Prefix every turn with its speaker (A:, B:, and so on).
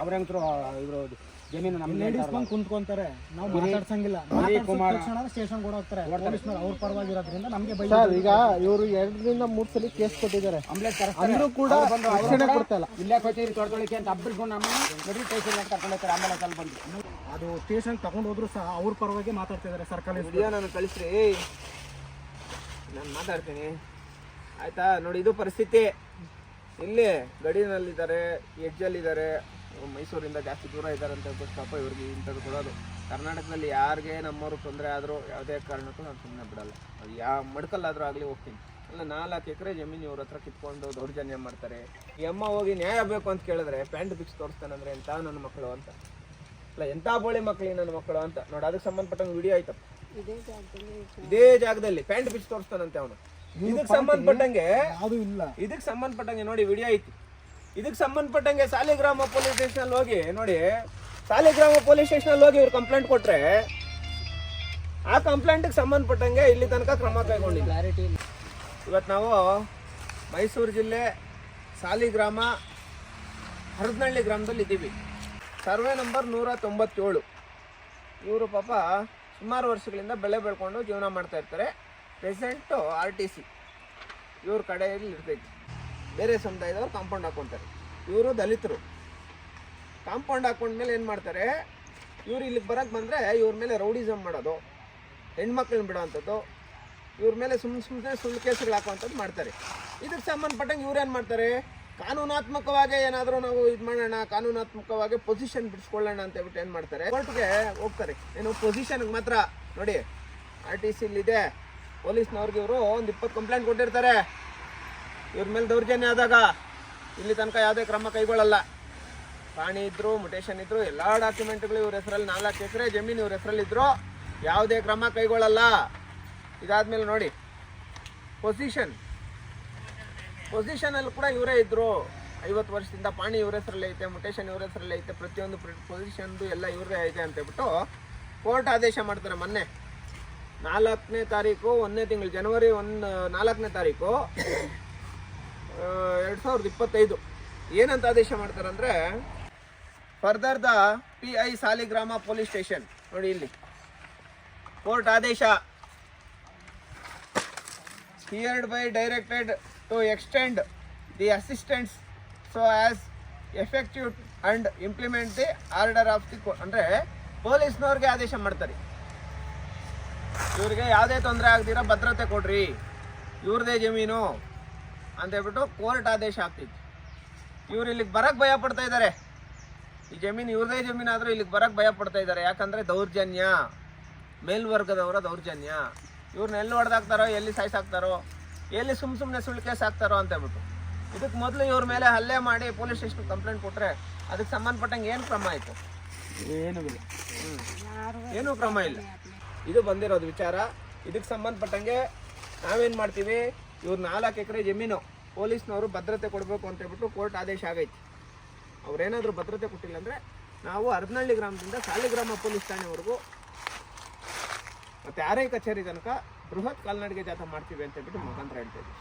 A: ಅವ್ರ ಹೆಂಗರು ಇದ್ರು ಜಮೀನು ನಮ್ಮ
B: ಲೇಡೀಸ್ ಬಂದು ಕುಂತ್ಕೊಂತಾರೆ, ನಾವು ಮಾತಾಡ್ಸಂಗಿಲ್ಲ. ಸ್ಟೇಷನ್ ಕೂಡ ಹೋಗ್ತಾರೆ ಪೊಲೀಸ್ನವ್ರು, ಅವ್ರ ಪರವಾಗಿರೋದ್ರಿಂದ ನಮಗೆ ಬೈ.
C: ಈಗ ಇವರು 2 ರಿಂದ 3 ಸಲ ಕೇಸ್ ಕೊಟ್ಟಿದ್ದಾರೆ, ಅಂದ್ರೂ ಕೂಡ ರಕ್ಷಣೆ ಕೊಡ್ತಾ ಇಲ್ಲ.
A: ಇಲ್ಲೇ ಹೋಗ್ತೀವಿ ತೊಡ್ಕೊಳಿಕ್ಕೆ ಅಂತ ಹಬ್ಬರು ನಮ್ಮ ಸ್ಟೇಷನ್ ಕರ್ಕೊಂಡು ಹೋಗ್ತಾರೆ. ಆಮೇಲೆ ಅಲ್ಲಿ ಬಂದು
B: ಅದು ಸ್ಟೇಷನ್ ತಗೊಂಡು ಹೋದ್ರು ಸಹ ಅವ್ರ ಪರವಾಗಿ ಮಾತಾಡ್ತಿದ್ದಾರೆ. ಸರ್ಕಾರಿ
D: ವಿಡಿಯೋ ನಾನು ಕಳಿಸ್ರಿ, ನಾನು ಮಾತಾಡ್ತೀನಿ ಆಯ್ತಾ. ನೋಡಿ ಇದು ಪರಿಸ್ಥಿತಿ. ಇಲ್ಲಿ ಗಡಿನಲ್ಲಿದ್ದಾರೆ, ಎಡ್ಜಲ್ಲಿದ್ದಾರೆ, ಮೈಸೂರಿಂದ ಜಾಸ್ತಿ ದೂರ ಇದ್ದಾರೆ ಅಂತ ಹೇಳ್ಬಿಟ್ಟು ಪಾಪ ಇವ್ರಿಗೆ ಇಂಥದ್ದು ಕೊಡೋದು. ಕರ್ನಾಟಕದಲ್ಲಿ ಯಾರಿಗೆ ನಮ್ಮವ್ರು ತೊಂದರೆ ಆದರೂ ಯಾವುದೇ ಕಾರಣಕ್ಕೂ ನಾನು ಸುಮ್ಮನೆ ಬಿಡಲ್ಲ. ಅದು ಮಡ್ಕಲ್ಲಾದರೂ ಆಗಲಿ ಹೋಗ್ತೀನಿ. ಅಲ್ಲ 4 ಎಕರೆ ಜಮೀನು ಇವ್ರ ಹತ್ರ ಕಿತ್ಕೊಂಡು ದೌರ್ಜನ್ಯ ಮಾಡ್ತಾರೆ. ಈ ಅಮ್ಮ ಹೋಗಿ ನ್ಯಾಯ ಬೇಕು ಅಂತ ಕೇಳಿದ್ರೆ ಪ್ಯಾಂಟ್ ಬಿಕ್ಸ್ ತೋರಿಸ್ತಾನಂದ್ರೆ ಎಂಥ ನನ್ನ ಮಕ್ಕಳು ಅಂತ, ಅಲ್ಲ ಎಂಥ ಬೋಳಿ ಮಕ್ಕಳಿಗೆ ನನ್ನ ಮಕ್ಕಳು ಅಂತ. ನೋಡಿ ಅದಕ್ಕೆ ಸಂಬಂಧಪಟ್ಟಂಗೆ ವಿಡಿಯೋ ಆಯ್ತಪ್ಪ, ಇದೇ ಜಾಗದಲ್ಲಿ ಪ್ಯಾಂಟ್ ಬಿಕ್ಸ್ ತೋರಿಸ್ತಾನಂತೆ ಅವನು. ಇದಕ್ಕೆ ಸಂಬಂಧಪಟ್ಟಂಗೆ
B: ಅದು ಇಲ್ಲ,
D: ಇದಕ್ಕೆ ಸಂಬಂಧಪಟ್ಟಂಗೆ ನೋಡಿ ವಿಡಿಯೋ ಐತಿ. ಇದಕ್ಕೆ ಸಂಬಂಧಪಟ್ಟಂಗೆ ಸಾಲಿಗ್ರಾಮ ಪೊಲೀಸ್ ಸ್ಟೇಷನ್ ಹೋಗಿ ನೋಡಿ, ಸಾಲಿಗ್ರಾಮ ಪೊಲೀಸ್ ಸ್ಟೇಷನ್ ಹೋಗಿ ಇವ್ರು ಕಂಪ್ಲೇಂಟ್ ಕೊಟ್ರೆ ಆ ಕಂಪ್ಲೇಂಟ್ಗೆ ಸಂಬಂಧಪಟ್ಟಂಗೆ ಇಲ್ಲಿ ತನಕ ಕ್ರಮ ಕೈಗೊಂಡಿಲ್ಲ. ಇವತ್ತು ನಾವು ಮೈಸೂರು ಜಿಲ್ಲೆ ಸಾಲಿಗ್ರಾಮ ಹರದನಹಳ್ಳಿ ಗ್ರಾಮದಲ್ಲಿ ಇದ್ದೀವಿ. Survey number 197. ಇವರು ಪಾಪ ಸುಮಾರು ವರ್ಷಗಳಿಂದ ಬೆಳೆ ಬೆಳ್ಕೊಂಡು ಜೀವನ ಮಾಡ್ತಾ ಇರ್ತಾರೆ. ಪ್ರೆಸೆಂಟು RTC ಇವ್ರ ಕಡೆಯಲ್ಲಿ ಇರ್ತೈತಿ. ಬೇರೆ ಸಮುದಾಯದವ್ರು ಕಾಂಪೌಂಡ್ ಹಾಕ್ಕೊತಾರೆ. ಇವರು ದಲಿತರು. ಕಾಂಪೌಂಡ್ ಹಾಕೊಂಡ್ಮೇಲೆ ಏನು ಮಾಡ್ತಾರೆ, ಇವ್ರು ಇಲ್ಲಿಗೆ ಬರೋಕ್ಕೆ ಬಂದರೆ ಇವ್ರ ಮೇಲೆ ರೌಡಿಸಮ್ ಮಾಡೋದು, ಹೆಣ್ಮಕ್ಳನ್ನ ಬಿಡೋವಂಥದ್ದು, ಇವ್ರ ಮೇಲೆ ಸುಮ್ಮನೆ ಸುಳ್ಳು ಕೇಸುಗಳು ಹಾಕುವಂಥದ್ದು ಮಾಡ್ತಾರೆ. ಇದಕ್ಕೆ ಸಂಬಂಧಪಟ್ಟಂಗೆ ಇವ್ರೇನು ಮಾಡ್ತಾರೆ, ಕಾನೂನಾತ್ಮಕವಾಗಿ ಏನಾದರೂ ನಾವು ಇದು ಮಾಡೋಣ, ಕಾನೂನಾತ್ಮಕವಾಗಿ ಪೊಸಿಷನ್ ಬಿಡಿಸ್ಕೊಳ್ಳೋಣ ಅಂತ ಹೇಳ್ಬಿಟ್ಟು ಏನು ಮಾಡ್ತಾರೆ, ಕೋರ್ಟ್ಗೆ ಹೋಗ್ತಾರೆ. ಏನು ಪೊಸಿಷನ್ಗೆ ಮಾತ್ರ ನೋಡಿ RTCಲಿದೆ. ಪೊಲೀಸ್ನವ್ರಿಗೆ ಇವರು ಒಂದು 20 ಕಂಪ್ಲೇಂಟ್ ಕೊಟ್ಟಿರ್ತಾರೆ. ಇವ್ರ ಮೇಲೆ ದೌರ್ಜನ್ಯ ಆದಾಗ ಇಲ್ಲಿ ತನಕ ಯಾವುದೇ ಕ್ರಮ ಕೈಗೊಳ್ಳಲ್ಲ. ಪಾಣಿ ಇದ್ರು, ಮುಟೇಶನ್ ಇದ್ರು, ಎಲ್ಲ ಡಾಕ್ಯುಮೆಂಟ್ಗಳು ಇವ್ರ ಹೆಸರಲ್ಲಿ 4 ಎಕರೆ ಜಮೀನು ಇವ್ರ ಹೆಸರಲ್ಲಿ ಇದ್ರು ಯಾವುದೇ ಕ್ರಮ ಕೈಗೊಳ್ಳಲ್ಲ. ಇದಾದ್ಮೇಲೆ ನೋಡಿ ಪೊಸಿಷನಲ್ಲಿ ಕೂಡ ಇವರೇ ಇದ್ರು. 50 ವರ್ಷದಿಂದ ಪಾಣಿ ಇವ್ರ ಹೆಸರಲ್ಲಿ ಐತೆ, ಮುಟೇಶನ್ ಇವ್ರ ಹೆಸರಲ್ಲಿ ಐತೆ, ಪ್ರತಿಯೊಂದು ಪೊಸಿಷನ್ದು ಎಲ್ಲ ಇವ್ರದೇ ಐತೆ ಅಂತ ಹೇಳ್ಬಿಟ್ಟು ಕೋರ್ಟ್ ಆದೇಶ ಮಾಡ್ತಾರೆ. ಮೊನ್ನೆ 4ನೇ ತಾರೀಕು 1ನೇ ತಿಂಗಳು ಜನವರಿ 4ನೇ ತಾರೀಕು 2025 ಏನಂತ ಆದೇಶ ಮಾಡ್ತಾರಂದ್ರೆ, further the PI Saligrama police station ನೋಡಿ ಇಲ್ಲಿ ಕೋರ್ಟ್ ಆದೇಶ heard by directed to extend the assistants so as effective and implement the order of the ಅಂದರೆ ಪೊಲೀಸ್ನವ್ರಿಗೆ ಆದೇಶ ಮಾಡ್ತಾರೆ, ಇವ್ರಿಗೆ ಯಾವುದೇ ತೊಂದರೆ ಆಗದಿರೋ ಭದ್ರತೆ ಕೊಡ್ರಿ, ಇವ್ರದೇ ಜಮೀನು ಅಂತ ಹೇಳ್ಬಿಟ್ಟು ಕೋರ್ಟ್ ಆದೇಶ ಆಗ್ತಿತ್ತು. ಇವ್ರು ಇಲ್ಲಿಗೆ ಬರಕ್ಕೆ ಭಯ ಪಡ್ತಾ ಇದ್ದಾರೆ. ಈ ಜಮೀನು ಇವ್ರದೇ ಜಮೀನಾದರೂ ಇಲ್ಲಿಗೆ ಬರಕ್ಕೆ ಭಯ ಪಡ್ತಾ ಇದ್ದಾರೆ. ಯಾಕಂದರೆ ದೌರ್ಜನ್ಯ, ಮೇಲ್ವರ್ಗದವರ ದೌರ್ಜನ್ಯ. ಇವ್ರನ್ನ ಎಲ್ಲಿ ಹೊಡೆದಾಕ್ತಾರೋ, ಎಲ್ಲಿ ಸಾಯಿಸಾಕ್ತಾರೋ, ಎಲ್ಲಿ ಸುಮ್ಮನೆ ಸುಳ್ಳು ಕೇಸ್ ಹಾಕ್ತಾರೋ ಅಂತ ಹೇಳ್ಬಿಟ್ಟು ಇದಕ್ಕೆ ಮೊದಲು ಇವ್ರ ಮೇಲೆ ಹಲ್ಲೆ ಮಾಡಿ ಪೊಲೀಸ್ ಸ್ಟೇಷನ್ ಕಂಪ್ಲೇಂಟ್ ಕೊಟ್ಟರೆ ಅದಕ್ಕೆ ಸಂಬಂಧಪಟ್ಟಂಗೆ ಏನು ಕ್ರಮ ಆಯಿತು? ಏನೂ ಕ್ರಮ ಇಲ್ಲ. ಇದು ಬಂದಿರೋದು ವಿಚಾರ. ಇದಕ್ಕೆ ಸಂಬಂಧಪಟ್ಟಂಗೆ ನಾವೇನು ಮಾಡ್ತೀವಿ, ಇವ್ರು 4 ಎಕರೆ ಜಮೀನು ಪೊಲೀಸ್ನವರು ಭದ್ರತೆ ಕೊಡಬೇಕು ಅಂತ ಹೇಳ್ಬಿಟ್ಟು ಕೋರ್ಟ್ ಆದೇಶ ಆಗೈತಿ. ಅವ್ರೇನಾದರೂ ಭದ್ರತೆ ಕೊಟ್ಟಿಲ್ಲ ಅಂದರೆ ನಾವು ಹರದನಹಳ್ಳಿ ಗ್ರಾಮದಿಂದ ಸಾಲಿಗ್ರಾಮ ಪೊಲೀಸ್ ಠಾಣೆವರೆಗೂ ಮತ್ತು RI ಕಚೇರಿ ತನಕ ಬೃಹತ್ ಕಾಲ್ನಡಿಗೆ ಜಾಥಾ ಮಾಡ್ತೀವಿ ಅಂತ ಹೇಳ್ಬಿಟ್ಟು ಮುಖಾಂತರ ಹೇಳ್ತಾ ಇದ್ದೀವಿ.